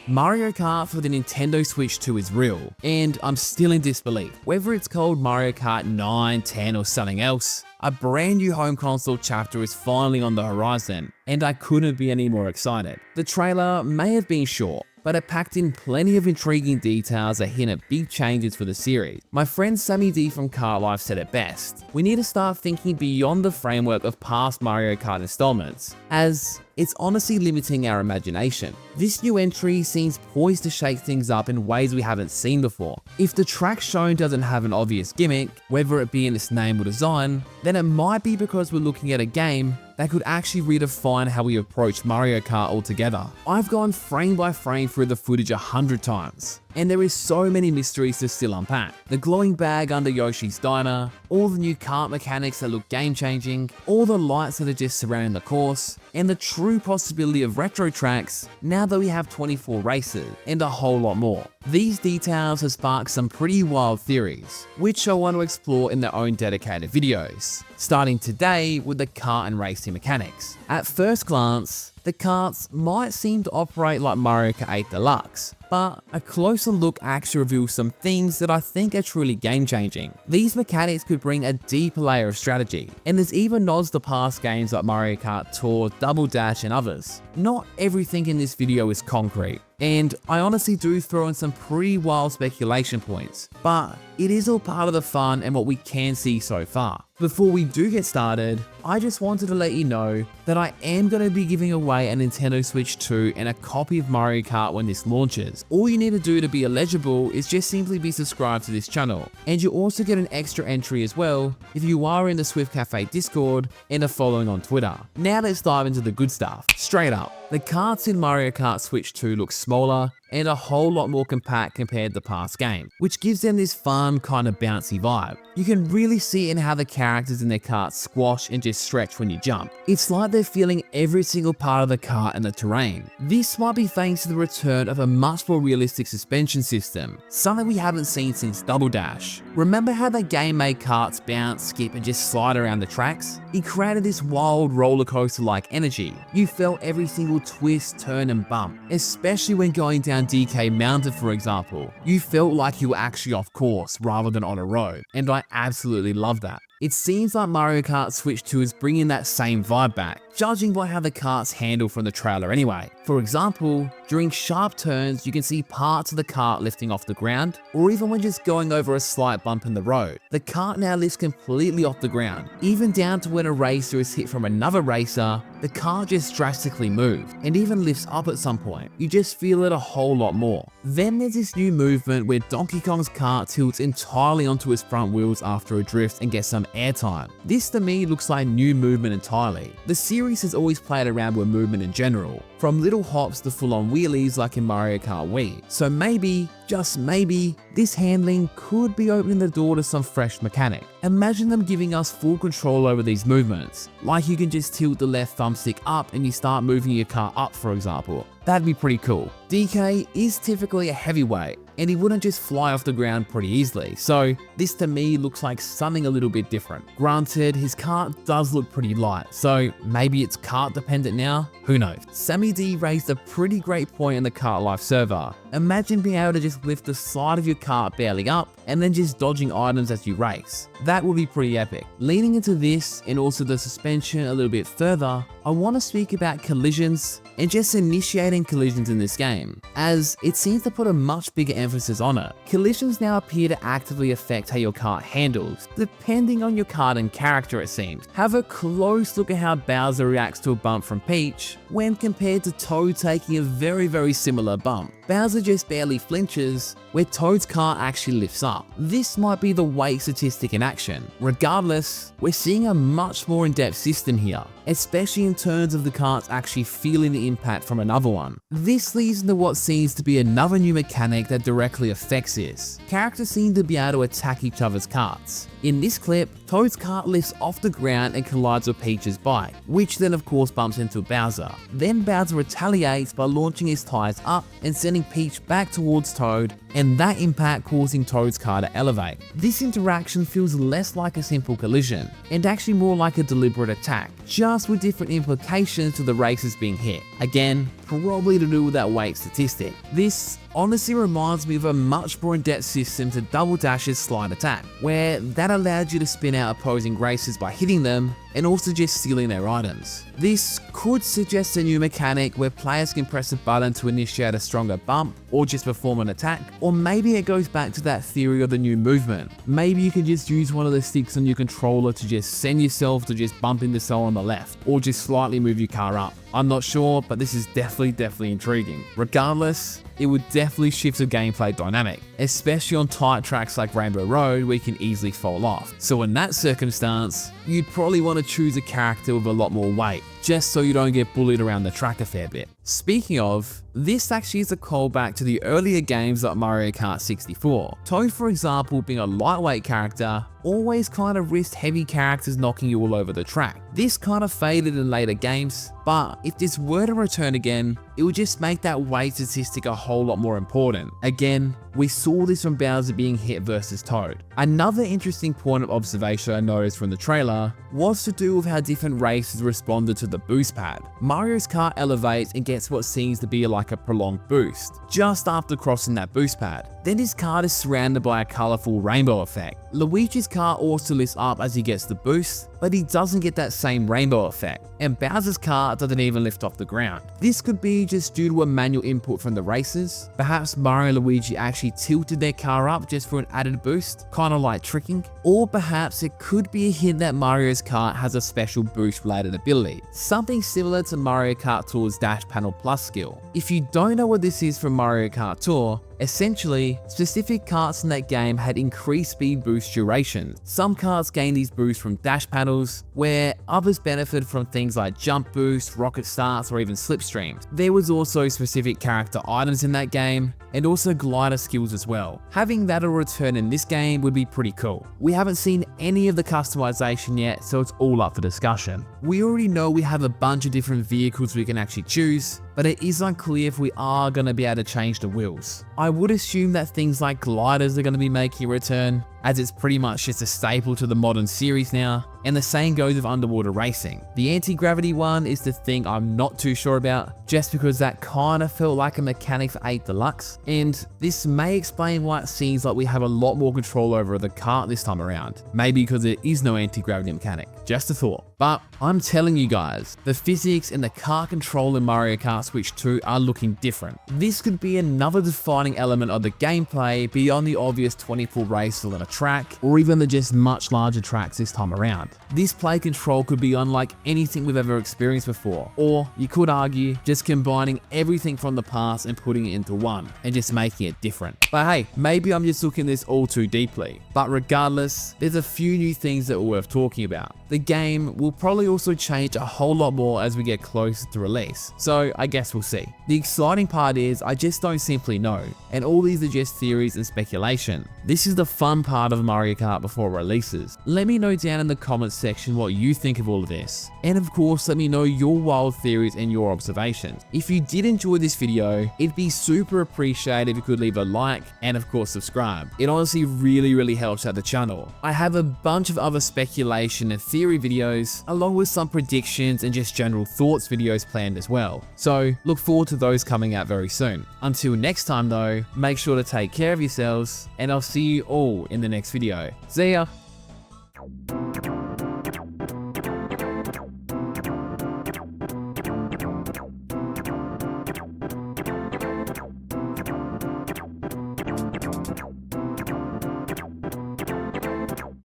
Mario Kart for the Nintendo Switch 2 is real, and I'm still in disbelief. Whether it's called Mario Kart 9, 10 or something else, a brand new home console chapter is finally on the horizon, and I couldn't be any more excited. The trailer may have been short, but it packed in plenty of intriguing details that hint at big changes for the series. My friend Sammy D from Kart Life said it best: we need to start thinking beyond the framework of past Mario Kart installments, as it's honestly limiting our imagination. This new entry seems poised to shake things up in ways we haven't seen before. If the track shown doesn't have an obvious gimmick, whether it be in its name or design, then it might be because we're looking at a game that could actually redefine how we approach Mario Kart altogether. I've gone frame by frame through the footage 100 times, and there is so many mysteries to still unpack. The glowing bag under Yoshi's Diner, all the new kart mechanics that look game-changing, all the lights that are just surrounding the course, and the true possibility of retro tracks now that we have 24 races, and a whole lot more. These details have sparked some pretty wild theories, which I want to explore in their own dedicated videos, starting today with the kart and racing mechanics. At first glance, the karts might seem to operate like Mario Kart 8 Deluxe, but a closer look actually reveals some things that I think are truly game-changing. These mechanics could bring a deeper layer of strategy, and there's even nods to past games like Mario Kart Tour, Double Dash, and others. Not everything in this video is concrete, and I honestly do throw in some pretty wild speculation points, but it is all part of the fun and what we can see so far. Before we do get started, I just wanted to let you know that I am going to be giving away a Nintendo Switch 2 and a copy of Mario Kart when this launches. All you need to do to be eligible is just simply be subscribed to this channel, and you also get an extra entry as well if you are in the Swift Cafe Discord and are following on Twitter. Now let's dive into the good stuff. Straight up, the karts in Mario Kart Switch 2 look smaller and a whole lot more compact compared to past games, which gives them this fun kind of bouncy vibe. You can really see in how the characters in their karts squash and just stretch when you jump. It's like they're feeling every single part of the kart and the terrain. This might be thanks to the return of a much more realistic suspension system, something we haven't seen since Double Dash. Remember how that game made karts bounce, skip and just slide around the tracks? It created this wild roller coaster like energy. You felt every single twist, turn and bump, especially when going down DK Mountain for example. You felt like you were actually off course rather than on a road, and I absolutely love that. It seems like Mario Kart Switch 2 is bringing that same vibe back, judging by how the karts handle from the trailer anyway. For example, during sharp turns, you can see parts of the kart lifting off the ground, or even when just going over a slight bump in the road. The kart now lifts completely off the ground, even down to when a racer is hit from another racer, the kart just drastically moves, and even lifts up at some point. You just feel it a whole lot more. Then there's this new movement where Donkey Kong's kart tilts entirely onto his front wheels after a drift and gets some airtime. This to me looks like new movement entirely. The series has always played around with movement in general, from little hops to full-on wheelies like in Mario Kart Wii. So maybe, just maybe, this handling could be opening the door to some fresh mechanic. Imagine them giving us full control over these movements, like you can just tilt the left thumbstick up and you start moving your car up for example. That'd be pretty cool. DK is typically a heavyweight, and he wouldn't just fly off the ground pretty easily, so this to me looks like something a little bit different. Granted, his kart does look pretty light, so maybe it's kart dependent now, who knows. Sammy D raised a pretty great point in the Kart Life server. Imagine being able to just lift the side of your kart barely up and then just dodging items as you race. That would be pretty epic. Leaning into this and also the suspension a little bit further, I want to speak about collisions and just initiating collisions in this game, as it seems to put a much bigger emphasis on it. Collisions now appear to actively affect how your kart handles, depending on your kart and character it seems. Have a close look at how Bowser reacts to a bump from Peach when compared to Toad taking a very similar bump. Bowser just barely flinches, where Toad's kart actually lifts up. This might be the weight statistic in action. Regardless, we're seeing a much more in-depth system here, especially in terms of the karts actually feeling the impact from another one. This leads into what seems to be another new mechanic that directly affects this. Characters seem to be able to attack each other's karts. In this clip, Toad's cart lifts off the ground and collides with Peach's bike, which then of course bumps into Bowser. Then Bowser retaliates by launching his tires up and sending Peach back towards Toad, and that impact causing Toad's car to elevate. This interaction feels less like a simple collision, and actually more like a deliberate attack, just with different implications to the races being hit. Again, probably to do with that weight statistic. This honestly reminds me of a much more in-depth system to Double Dash's slide attack, where that allowed you to spin out opposing racers by hitting them and also just stealing their items. This could suggest a new mechanic where players can press a button to initiate a stronger bump or just perform an attack, or maybe it goes back to that theory of the new movement. Maybe you can just use one of the sticks on your controller to just send yourself to just bump into someone on the left, or just slightly move your car up. I'm not sure, but this is definitely intriguing. Regardless, it would definitely shift the gameplay dynamic, especially on tight tracks like Rainbow Road where you can easily fall off. So in that circumstance, you'd probably want to choose a character with a lot more weight, just so you don't get bullied around the track a fair bit. Speaking of, this actually is a callback to the earlier games like Mario Kart 64. Toad, for example, being a lightweight character, always kind of risked heavy characters knocking you all over the track. This kind of faded in later games, but if this were to return again, it would just make that weight statistic a whole lot more important. Again, we saw this from Bowser being hit versus Toad. Another interesting point of observation I noticed from the trailer was to do with how different races responded to the boost pad. Mario's car elevates and gets what seems to be like a prolonged boost just after crossing that boost pad. Then his car is surrounded by a colorful rainbow effect. Luigi's car also lifts up as he gets the boost, but he doesn't get that same rainbow effect, and Bowser's car doesn't even lift off the ground. This could be just due to a manual input from the racers. Perhaps Mario and Luigi actually tilted their car up just for an added boost, kind of like tricking. Or perhaps it could be a hint that Mario's car has a special boost related ability, something similar to Mario Kart Tour's Dash Panel Plus skill. If you don't know what this is from Mario Kart Tour, essentially, specific carts in that game had increased speed boost durations. Some carts gained these boosts from dash panels, where others benefited from things like jump boost, rocket starts, or even slipstreams. There was also specific character items in that game, and also glider skills as well. Having that return in this game would be pretty cool. We haven't seen any of the customization yet, so it's all up for discussion. We already know we have a bunch of different vehicles we can actually choose, but it is unclear if we are going to be able to change the wheels. I would assume that things like gliders are going to be making a return, as it's pretty much just a staple to the modern series now, and the same goes with underwater racing. The anti-gravity one is the thing I'm not too sure about, just because that kind of felt like a mechanic for 8 Deluxe, and this may explain why it seems like we have a lot more control over the kart this time around. Maybe because there is no anti-gravity mechanic, just a thought. But I'm telling you guys, the physics and the car control in Mario Kart Switch 2 are looking different. This could be another defining element of the gameplay beyond the obvious 24 races on a track, or even the just much larger tracks this time around. This play control could be unlike anything we've ever experienced before, or you could argue just combining everything from the past and putting it into one, and just making it different. But hey, maybe I'm just looking at this all too deeply. But regardless, there's a few new things that are worth talking about. The game will probably also change a whole lot more as we get closer to release, so I guess we'll see. The exciting part is I just don't simply know, and all these are just theories and speculation. This is the fun part of Mario Kart before it releases. Let me know down in the comments section what you think of all of this, and of course let me know your wild theories and your observations. If you did enjoy this video, it'd be super appreciated if you could leave a like and of course subscribe. It honestly really helps out the channel. I have a bunch of other speculation and theory videos, along with some predictions and just general thoughts videos planned as well, so look forward to those coming out very soon. Until next time though, make sure to take care of yourselves, and I'll see you all in the next video. See ya!